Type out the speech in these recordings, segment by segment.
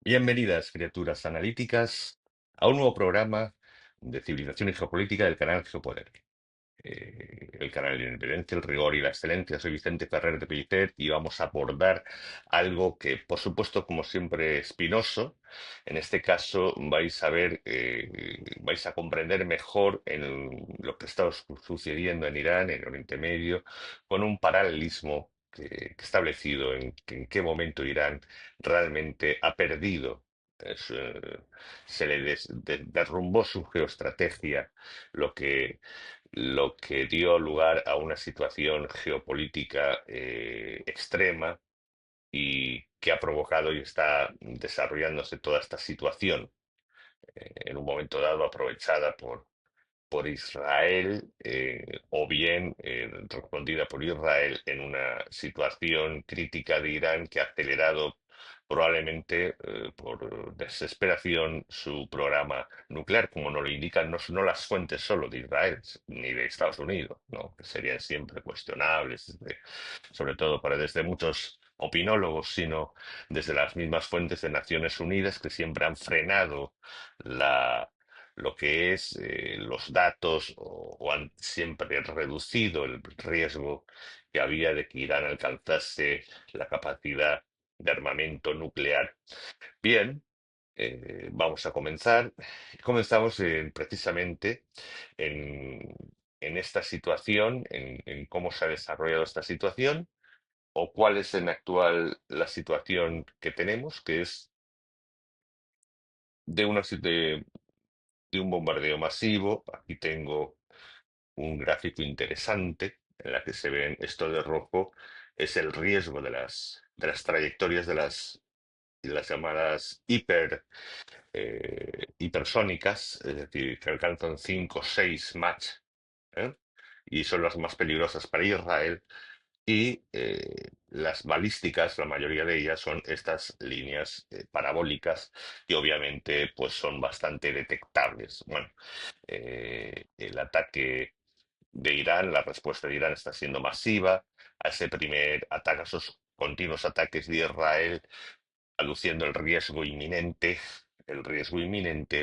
Bienvenidas, criaturas analíticas, a un nuevo programa de civilización y geopolítica del canal Geopoder. El canal de la independencia, el rigor y la excelencia. Soy Vicente Ferrer de Pellicer y vamos a abordar algo que, por supuesto, como siempre, espinoso. En este caso, vais a ver, vais a comprender mejor en lo que está sucediendo en Irán, en Oriente Medio, con un paralelismo que he establecido en qué momento Irán realmente ha perdido. Se le derrumbó su geoestrategia, lo que dio lugar a una situación geopolítica extrema y que ha provocado y está desarrollándose toda esta situación en un momento dado aprovechada por Israel o bien respondida por Israel en una situación crítica de Irán que ha acelerado probablemente por desesperación su programa nuclear, como nos lo indican no las fuentes solo de Israel ni de Estados Unidos, ¿no? Que serían siempre cuestionables, sobre todo para desde muchos opinólogos, sino desde las mismas fuentes de Naciones Unidas que siempre han frenado la lo que es los datos o han siempre reducido el riesgo que había de que Irán alcanzase la capacidad de armamento nuclear. Bien, vamos a comenzar. Comenzamos precisamente en, en esta situación, en cómo se ha desarrollado esta situación o cuál es en actual la situación que tenemos, que es de de un bombardeo masivo. Aquí tengo un gráfico interesante en la que se ven esto de rojo, es el riesgo de las trayectorias de las llamadas hipersónicas, es decir, que alcanzan 5 o 6 Mach, ¿eh? Y son las más peligrosas para Israel. Y las balísticas, la mayoría de ellas son estas líneas parabólicas que obviamente pues son bastante detectables. Bueno, el ataque de Irán, la respuesta de Irán está siendo masiva a ese primer ataque, a esos continuos ataques de Israel, aduciendo el riesgo inminente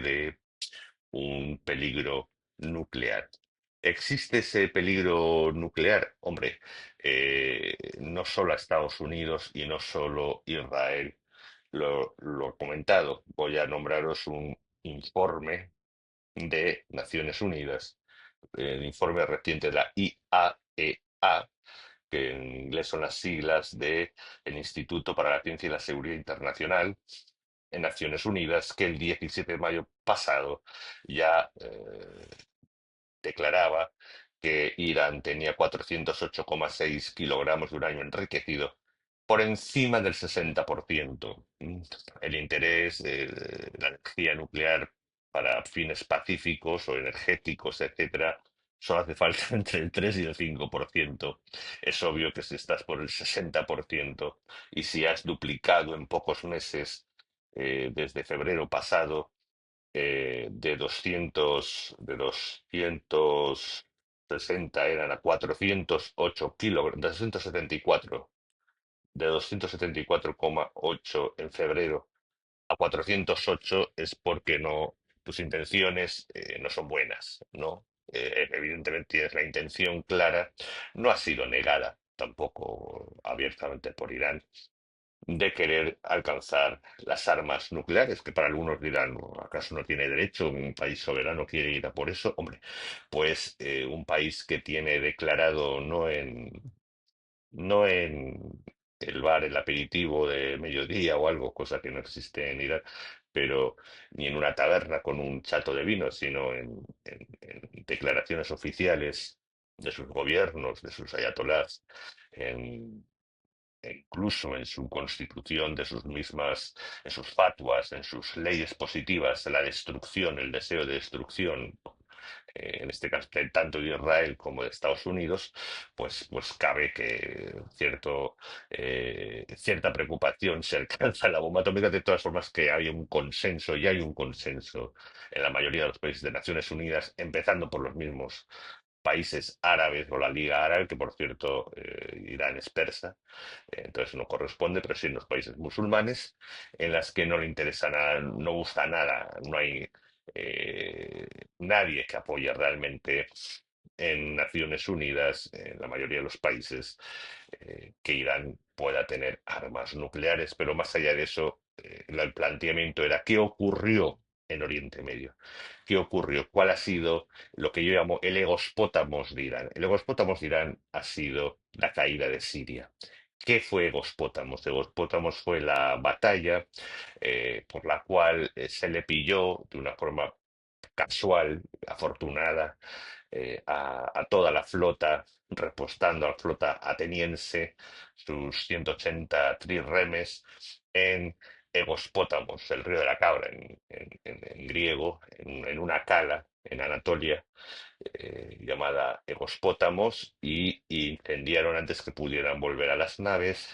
de un peligro nuclear. ¿Existe ese peligro nuclear? Hombre, no solo a Estados Unidos y no solo Israel lo ha comentado. Voy a nombraros un informe de Naciones Unidas, el informe reciente de la IAEA, que en inglés son las siglas de el Instituto para la Ciencia y la Seguridad Internacional en Naciones Unidas, que el 17 de mayo pasado ya declaraba que Irán tenía 408,6 kilogramos de uranio enriquecido, por encima del 60%. El interés de la energía nuclear para fines pacíficos o energéticos, etcétera, solo hace falta entre el 3 y el 5%. Es obvio que si estás por el 60% y si has duplicado en pocos meses, desde febrero pasado, de 260 eran a 408 kilogramos, de 274, de 274,8 en febrero a 408 es porque tus intenciones no son buenas, ¿no? Evidentemente tienes la intención clara, no ha sido negada tampoco abiertamente por Irán, de querer alcanzar las armas nucleares, que para algunos dirán, ¿acaso no tiene derecho? ¿Un país soberano quiere ir a por eso? Hombre, pues un país que tiene declarado no en el bar, el aperitivo de mediodía o algo, cosa que no existe en Irán, pero ni en una taberna con un chato de vino, sino en declaraciones oficiales de sus gobiernos, de sus ayatolás, e incluso en su constitución de sus mismas, en sus fatuas, en sus leyes positivas, la destrucción, el deseo de destrucción, en este caso tanto de Israel como de Estados Unidos, pues cabe que cierta preocupación se alcanza la bomba atómica. De todas formas, que hay un consenso, y hay un consenso en la mayoría de los países de Naciones Unidas, empezando por los mismos países árabes o la Liga Árabe, que por cierto Irán es persa, entonces no corresponde, pero sí en los países musulmanes, en las que no le interesa nada, no gusta nada, no hay eh, nadie que apoye realmente en Naciones Unidas, en la mayoría de los países, que Irán pueda tener armas nucleares, pero más allá de eso, el planteamiento era ¿qué ocurrió en Oriente Medio? ¿Qué ocurrió? ¿Cuál ha sido lo que yo llamo el egospótamos de Irán? El egospótamos de Irán ha sido la caída de Siria. ¿Qué fue Egospótamos? Egospótamos fue la batalla por la cual se le pilló de una forma casual, afortunada, a toda la flota, repostando a la flota ateniense, sus 180 trirremes en Egospótamos, el río de la Cabra en griego, en una cala en Anatolia, llamada Egospótamos, y incendiaron antes que pudieran volver a las naves.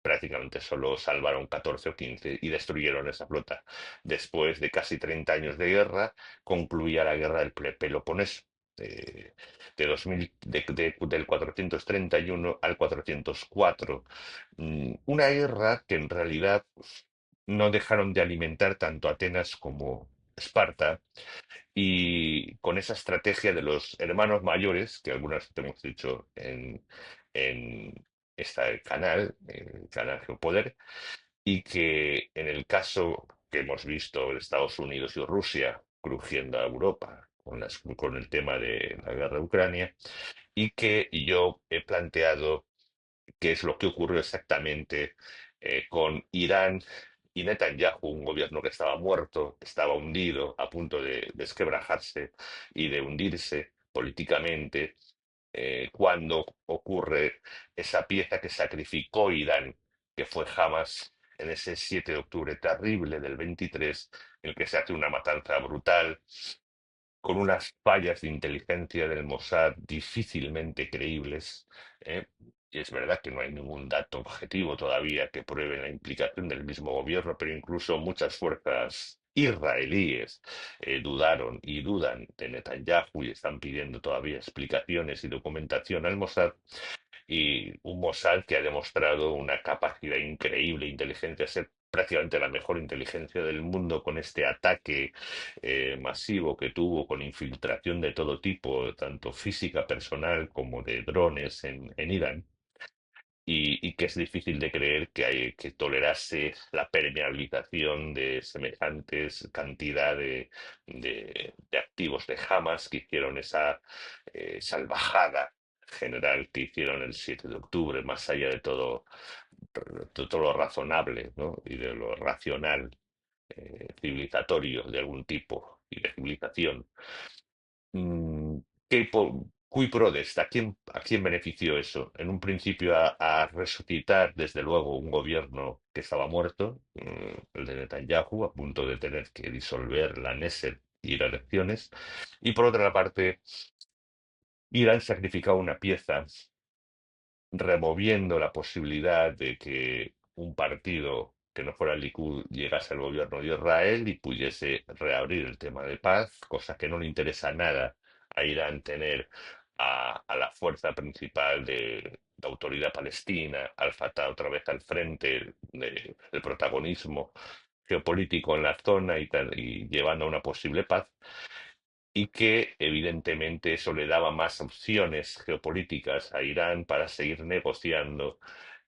Prácticamente solo salvaron 14 o 15 y destruyeron esa flota. Después de casi 30 años de guerra, concluía la guerra del Peloponeso. eh, de 2000, del 431 al 404. Una guerra que en realidad no dejaron de alimentar tanto Atenas como Esparta, y con esa estrategia de los hermanos mayores, que algunas te hemos dicho en este canal, el canal Geopoder, y que en el caso que hemos visto de Estados Unidos y Rusia crujiendo a Europa con el tema de la guerra de Ucrania, y que yo he planteado qué es lo que ocurrió exactamente con Irán y Netanyahu, un gobierno que estaba muerto, estaba hundido, a punto de desquebrajarse y de hundirse políticamente, cuando ocurre esa pieza que sacrificó Irán, que fue Hamas, en ese 7 de octubre terrible del 23, en el que se hace una matanza brutal, con unas fallas de inteligencia del Mossad difícilmente creíbles. ¿eh? Y es verdad que no hay ningún dato objetivo todavía que pruebe la implicación del mismo gobierno, pero incluso muchas fuerzas israelíes dudaron y dudan de Netanyahu y están pidiendo todavía explicaciones y documentación al Mossad, y un Mossad que ha demostrado una capacidad increíble, inteligencia, ser prácticamente la mejor inteligencia del mundo con este ataque masivo que tuvo, con infiltración de todo tipo, tanto física personal como de drones en Irán, y que es difícil de creer que hay que tolerase la permeabilización de semejantes cantidad de activos de Hamas que hicieron esa salvajada general que hicieron el 7 de octubre, más allá de todo lo razonable, ¿no? Y de lo racional, civilizatorio de algún tipo y de civilización. Mm, cui prodest? A quién benefició eso? En un principio a resucitar, desde luego, un gobierno que estaba muerto, el de Netanyahu, a punto de tener que disolver la Knesset y ir a elecciones. Y por otra parte, Irán sacrificaba una pieza, removiendo la posibilidad de que un partido que no fuera el Likud llegase al gobierno de Israel y pudiese reabrir el tema de paz, cosa que no le interesa nada a Irán tener a la fuerza principal de autoridad palestina, al Fatah otra vez al frente del protagonismo geopolítico en la zona y llevando a una posible paz, y que evidentemente eso le daba más opciones geopolíticas a Irán para seguir negociando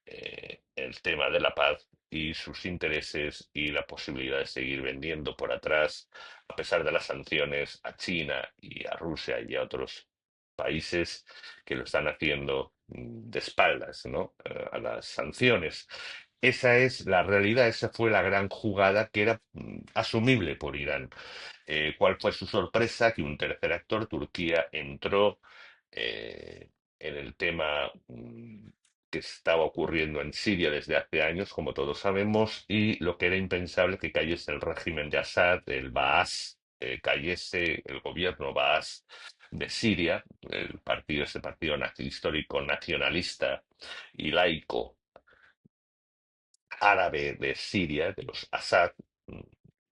el tema de la paz y sus intereses y la posibilidad de seguir vendiendo por atrás, a pesar de las sanciones, a China y a Rusia y a otros países que lo están haciendo de espaldas, ¿no? A las sanciones. Esa es la realidad, esa fue la gran jugada que era asumible por Irán. ¿Cuál fue su sorpresa? Que un tercer actor, Turquía, entró eh, en el tema que estaba ocurriendo en Siria desde hace años, como todos sabemos, y lo que era impensable que cayese el régimen de Assad, el Baas, cayese el gobierno Baas de Siria, ese partido histórico nacionalista y laico árabe de Siria, de los Assad,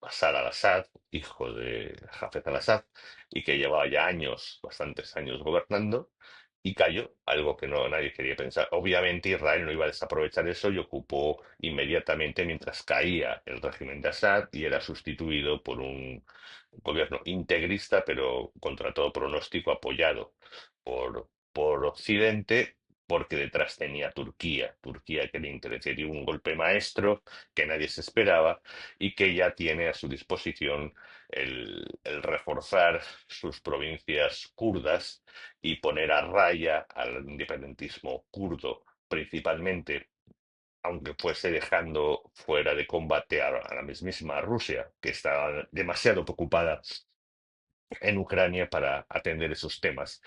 Bashar al-Assad, hijo de Hafez al-Assad, y que llevaba ya años, bastantes años gobernando, y cayó, algo que no nadie quería pensar. Obviamente Israel no iba a desaprovechar eso y ocupó inmediatamente mientras caía el régimen de Assad y era sustituido por un gobierno integrista, pero contra todo pronóstico apoyado por Occidente, porque detrás tenía Turquía, Turquía que le intercedió un golpe maestro que nadie se esperaba y que ya tiene a su disposición el reforzar sus provincias kurdas y poner a raya al independentismo kurdo, principalmente, aunque fuese dejando fuera de combate a la mismísima Rusia, que estaba demasiado preocupada en Ucrania para atender esos temas.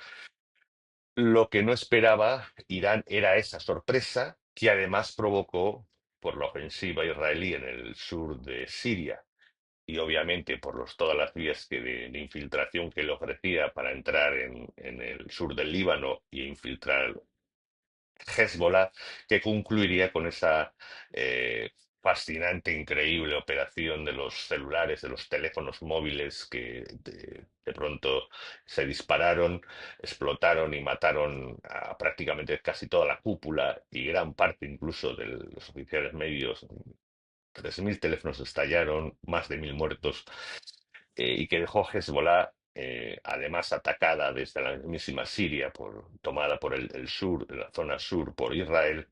Lo que no esperaba Irán era esa sorpresa que además provocó por la ofensiva israelí en el sur de Siria y obviamente por todas las vías de infiltración que le ofrecía para entrar en el sur del Líbano y infiltrar Hezbollah, que concluiría con esa fascinante, increíble operación de los celulares, de los teléfonos móviles que de pronto se dispararon, explotaron y mataron a prácticamente casi toda la cúpula y gran parte incluso de los oficiales medios. 3.000 teléfonos estallaron, más de 1.000 muertos, y que dejó Hezbollah, además atacada desde la mismísima Siria, tomada por el sur, la zona sur, por Israel,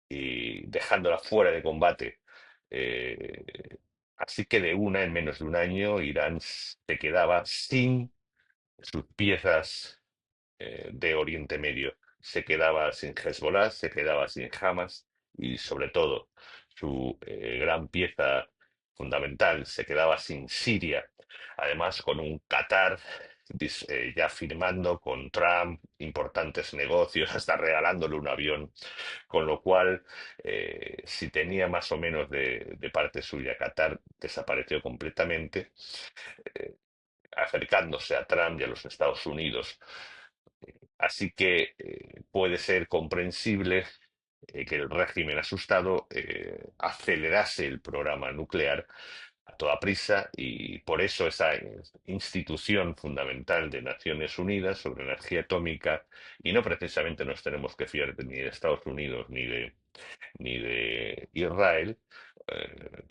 y dejándola fuera de combate. Eh, Así que de una, en menos de un año, Irán se quedaba sin sus piezas de Oriente Medio. Se quedaba sin Hezbollah, se quedaba sin Hamas y sobre todo su gran pieza fundamental se quedaba sin Siria. Además, con un Qatar ya firmando con Trump importantes negocios, hasta regalándole un avión, con lo cual, si tenía más o menos de parte suya, Qatar desapareció completamente, eh, acercándose a Trump y a los Estados Unidos. Así que puede ser comprensible que el régimen asustado acelerase el programa nuclear a toda prisa y por eso esa institución fundamental de Naciones Unidas sobre energía atómica, y no precisamente nos tenemos que fiar ni de Estados Unidos ni de Israel,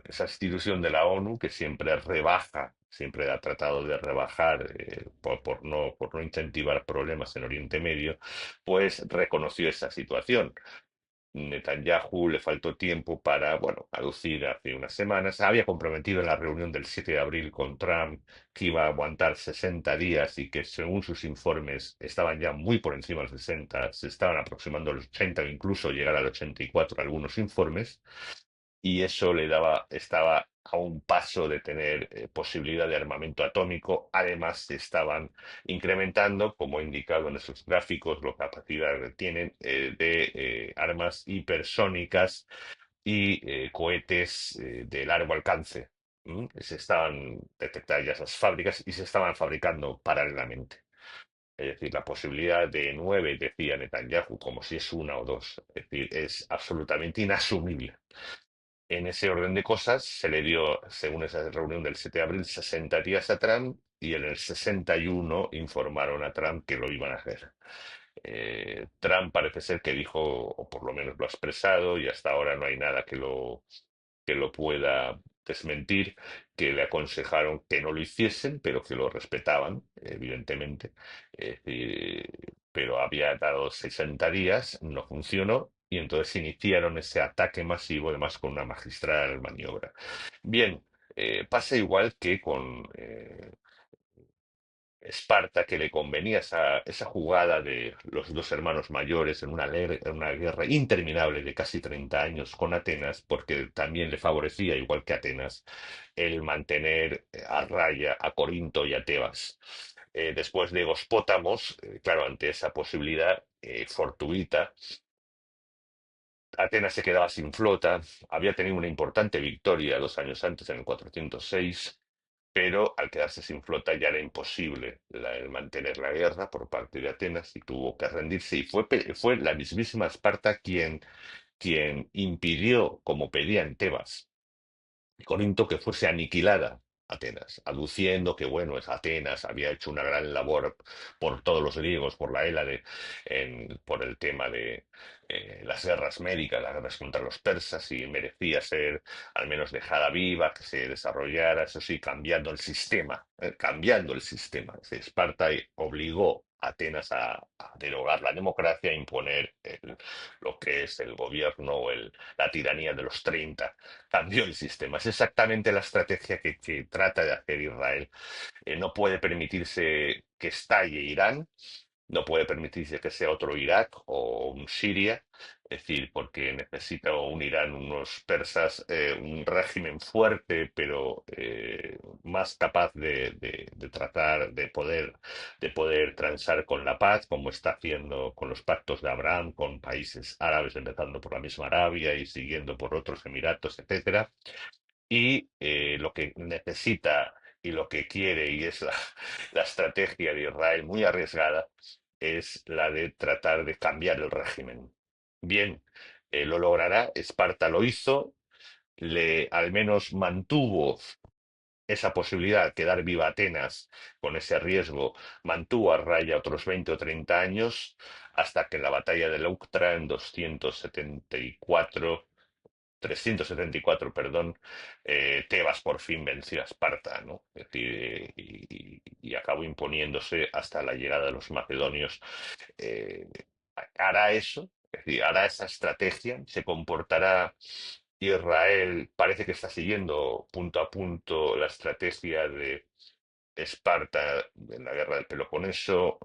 esa institución de la ONU que siempre rebaja, siempre ha tratado de rebajar por no incentivar problemas en Oriente Medio, pues reconoció esa situación. Netanyahu le faltó tiempo para, bueno, aducir hace unas semanas. Había comprometido en la reunión del 7 de abril con Trump que iba a aguantar 60 días y que según sus informes estaban ya muy por encima de los 60, se estaban aproximando a los 80 o incluso llegar al 84 algunos informes y eso le daba, estaba a un paso de tener posibilidad de armamento atómico. Además, se estaban incrementando, como he indicado en esos gráficos, la capacidad que tienen de armas hipersónicas y cohetes de largo alcance. Se estaban detectadas ya esas fábricas y se estaban fabricando paralelamente. Es decir, la posibilidad de nueve, decía Netanyahu, como si es una o dos. Es decir, es absolutamente inasumible. En ese orden de cosas, se le dio, según esa reunión del 7 de abril, 60 días a Trump y en el 61 informaron a Trump que lo iban a hacer. Trump parece ser que dijo, o por lo menos lo ha expresado, y hasta ahora no hay nada que lo pueda desmentir, que le aconsejaron que no lo hiciesen, pero que lo respetaban, evidentemente. Pero había dado 60 días, no funcionó, y entonces iniciaron ese ataque masivo, además con una magistral maniobra. Bien, pasa igual que con Esparta, que le convenía esa jugada de los dos hermanos mayores en una guerra interminable de casi 30 años con Atenas, porque también le favorecía, igual que Atenas, el mantener a raya a Corinto y a Tebas. Después de Gospótamos, claro, ante esa posibilidad fortuita, Atenas se quedaba sin flota, había tenido una importante victoria 2 años antes, en el 406, pero al quedarse sin flota ya era imposible el mantener la guerra por parte de Atenas y tuvo que rendirse. Y fue la mismísima Esparta quien impidió, como pedía en Tebas, Corinto que fuese aniquilada Atenas, aduciendo que, bueno, es Atenas había hecho una gran labor por todos los griegos, por la Hélade, por el tema de las guerras médicas, las guerras contra los persas, y merecía ser al menos dejada viva, que se desarrollara, eso sí, cambiando el sistema. Esparta obligó a Atenas a derogar la democracia, a imponer lo que es el gobierno o la tiranía de los 30. Cambió el sistema. Es exactamente la estrategia que trata de hacer Israel. No puede permitirse que estalle Irán, no puede permitirse que sea otro Irak o un Siria, es decir, porque necesita un Irán, unos persas, un régimen fuerte, pero más capaz de tratar, de poder transar con la paz, como está haciendo con los pactos de Abraham, con países árabes, empezando por la misma Arabia y siguiendo por otros Emiratos, etcétera. Y lo que necesita y lo que quiere, y es la estrategia de Israel muy arriesgada, es la de tratar de cambiar el régimen. Bien, lo logrará, Esparta lo hizo, al menos mantuvo esa posibilidad, quedar viva Atenas con ese riesgo, mantuvo a raya otros 20 o 30 años, hasta que en la batalla de Leuctra en 374, perdón, Tebas por fin venció a Esparta, ¿no? Es decir, y acabó imponiéndose hasta la llegada de los macedonios. Eh, Hará eso, es decir, hará esa estrategia, se comportará. Israel parece que está siguiendo punto a punto la estrategia de Esparta en la guerra del Peloponeso,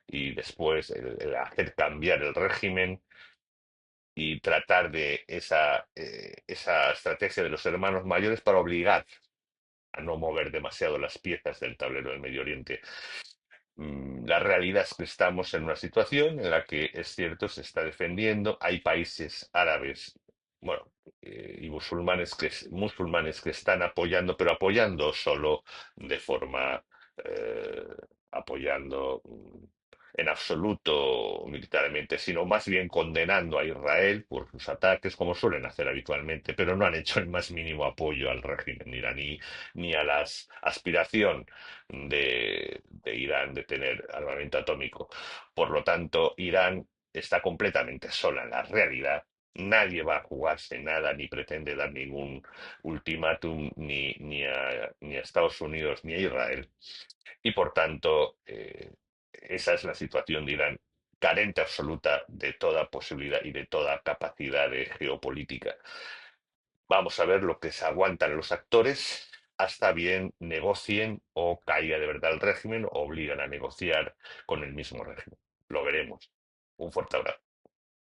y después el hacer cambiar el régimen y tratar de esa estrategia de los hermanos mayores para obligar a no mover demasiado las piezas del tablero del Medio Oriente. La realidad es que estamos en una situación en la que es cierto, se está defendiendo, hay países árabes, bueno, y musulmanes que están apoyando, pero apoyando solo de forma, eh, apoyando en absoluto militarmente, sino más bien condenando a Israel por sus ataques, como suelen hacer habitualmente, pero no han hecho el más mínimo apoyo al régimen iraní ni a la aspiración de Irán de tener armamento atómico. Por lo tanto, Irán está completamente sola en la realidad. Nadie va a jugarse nada ni pretende dar ningún ultimátum ni a Estados Unidos ni a Israel. Y por tanto, esa es la situación de Irán, carente absoluta de toda posibilidad y de toda capacidad de geopolítica. Vamos a ver lo que se aguantan los actores hasta bien negocien o caiga de verdad el régimen o obligan a negociar con el mismo régimen. Lo veremos. Un fuerte abrazo.